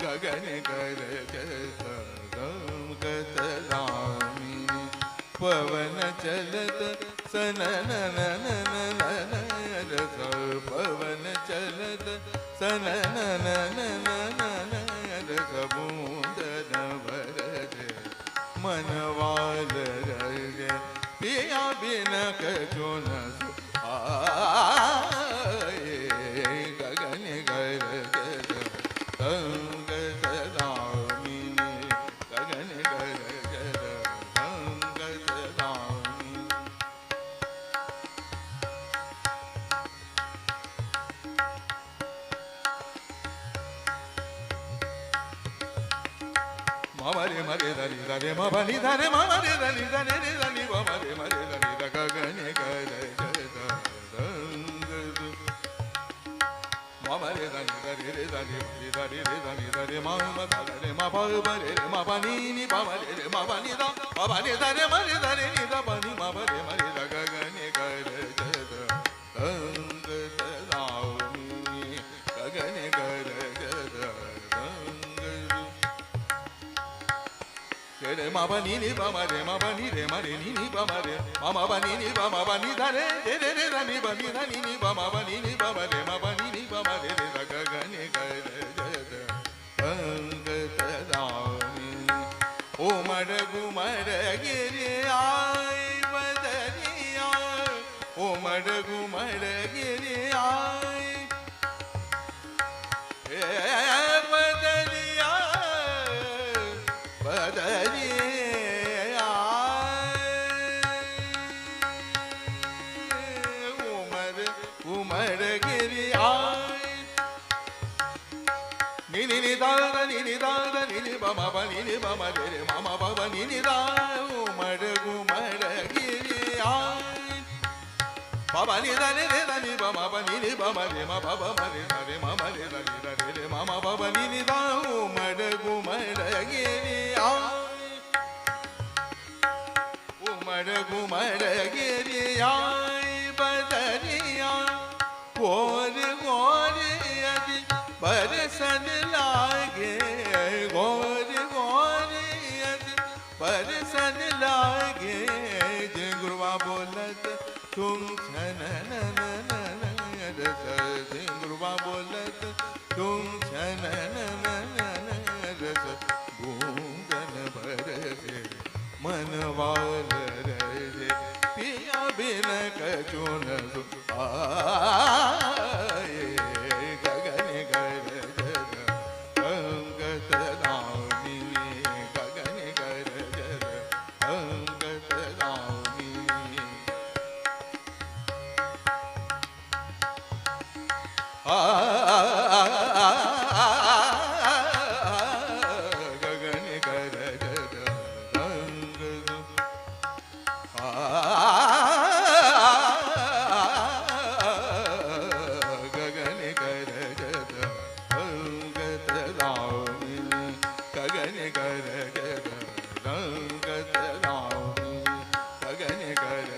गगन कर गतरामिनी पवन चलत सननननननन रस पवन चलत सननननननन रस बूंदन भरत मनवाल रज पिया बिन कछु न आए गगन कर गतरामिनी गगन कर गतरामिनी मरे मरे दली दरे मबली दरे मरे दली दरे रे दली मरे मरे दली द गगन कर मरे दली दरे रे दली दरे रे दली दरे मम दरे म प रे म प नी नी प रे रे म प नी द प नी दरे मरे दरे नी द प नी म रे मरे द गगन कर गतरामिनी गगन कर रे म प नी नी प रे म प नी रे मरे नी नी प रे म प नी नी प नी दरे रे रे रे नी प नी द नी नी प नी नी प रे म प नी नी प रे रे द गगन कर गतरामिनी उमड़ घुमड़ गिरे आए बदरिया उमड़ घुमड़ गिरे आए बदरिया बदरिया उमड़ घुमड़ गिरे आए नी नी नी दा नी नी दा नी नी ब म ब नी नी ब म रे रे म म ब ब नी नी दा उमड़ घुमड़ गिरे आए बाबा नी दा रे रे दा नी ब म ब नी नी ब म रे म ब ब म रे दा रे म म रे दा नी दा रे रे म म ब ब नी नी दा उमड़ घुमड़ गिरे आए उमड़ घुमड़ गिरे आए बदरिया गोर गोर यदि बरसन लागे गोर गोर यदि बरसन लागे जिंगुरवा बोलत तुम छननननन रस जिंगुरवा बोलत तुम छननननन रस बूंदन भरसे मनवाल रजे पिया बिन कछु न आए गगन कर गतरामिनी गगन कर गतरामिनी गगन कर गगन कर गतरामिनी गगन कर गतरामिनी गगन कर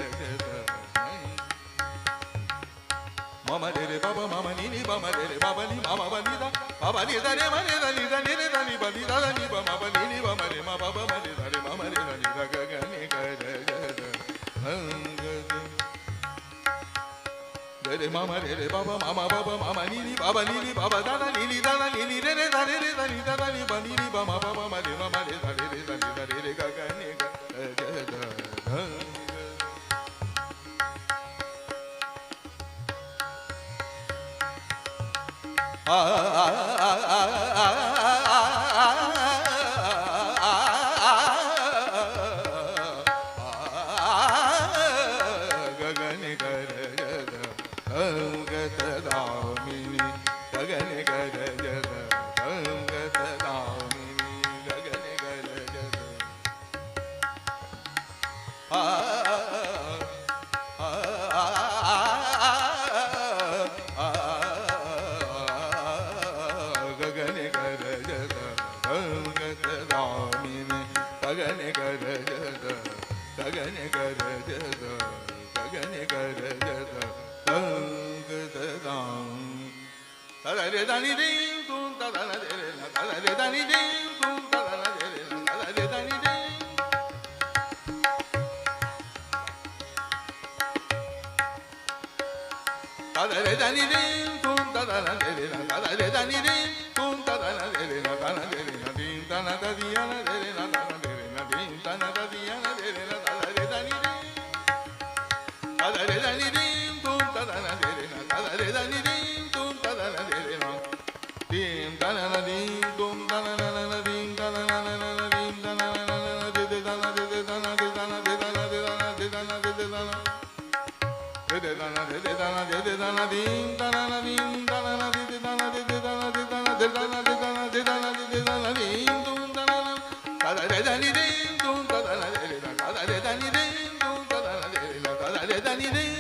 मम रे रे बाबा मम नी नी बम रे रे बाबा नी मम बनी दा बाबा नी दा रे मरे दा नी दा रे दा नी बनी दा नी बम बनी नी बम रे म बाबा मरे दा रे मम रे दा नी दा गगन कर रे मम रे रे बाबा मम बाबा मम नी नी बाबा दा नी नी दा नी नी रे रे दा रे दा नी दा नी बनी नी बम बाबा मरे मम रे दा रे दा नी दा रे गगन गगन कर गतरामिनी गगन कर गतरामिनी गगन कर गगन कर गतरामिनी गगन कर गगन कर गगन कर गतराम रे दानी रे तुम दा रे रे रे dani ding dum da da da dani dani ding. Da da dani ding dum da da da dani da da dani ding dum da da da dani da da dani da ding da na da di na dani na da na dani na ding da na da di na dani na da da dani ding. Da da dani ding dum da da da dani na da da dani ding dum da da da dani na. Dim da na na dim dum da na na na dim da na na na na dim da na na na na de de da na de de da na de da na de da na de da na de da na de de da na de de da na de de da na de de da na dim da na na dim da na na de de da na de de da na de da na de da na de da na de da na de de da na dim dum da na na da da de da ni dim dum da da na de da da da de da ni dim dum da da na de da da da de da ni dim.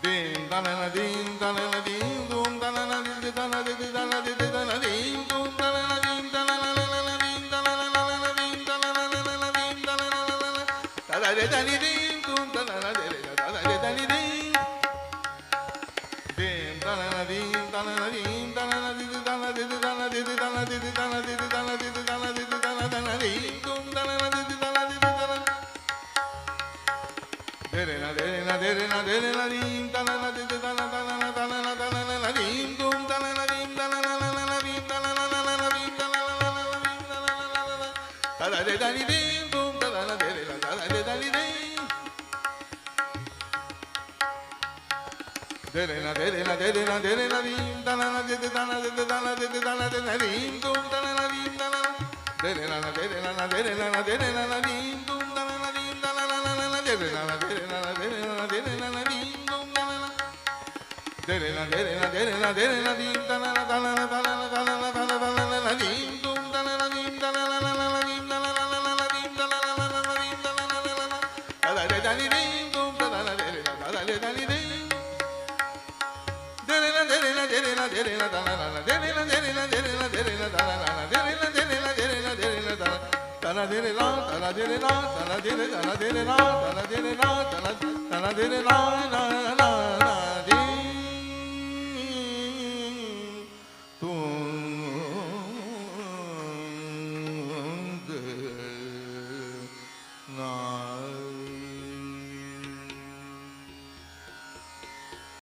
Dim da na na dim da na na dim dum da na na de da na de da na de da na dim dum da na na dim da na na na dim da na na na dim da na na na dim da na na na da da de da ni dim dum da na na de da da de da ni dim. Dim da na na dim da na na dim da na na de da na de da na de da na de da na de da na de da na de da na da na dim dum da na na de da na de da na de na de na de na de na dim da na na de da na da na da na da na na dim dum da na na dim da na na na dim da na na na dim da na na na dim da na na na da da de da ni dim dum da na de na da da de da ni dim de na de na de na de na dim da na na de da na de da na de da na de na dim dum da na na dim da na de na de na de na de na dim dum da na na dim da na na na de na de na de na de na dim dum da na na de na de na de na de na dim da na na da na na da na na da na na da na na dim dum da na na dim da na na na dim da na na na dim da na na na dim da na na na da de da ni dim dum da na na de na da de da ni dim de na de na de na de na da na na de na de na de na de na da na na de na de na de na de na da da na de na da na de na da na de na da na de na da na de na da na de na na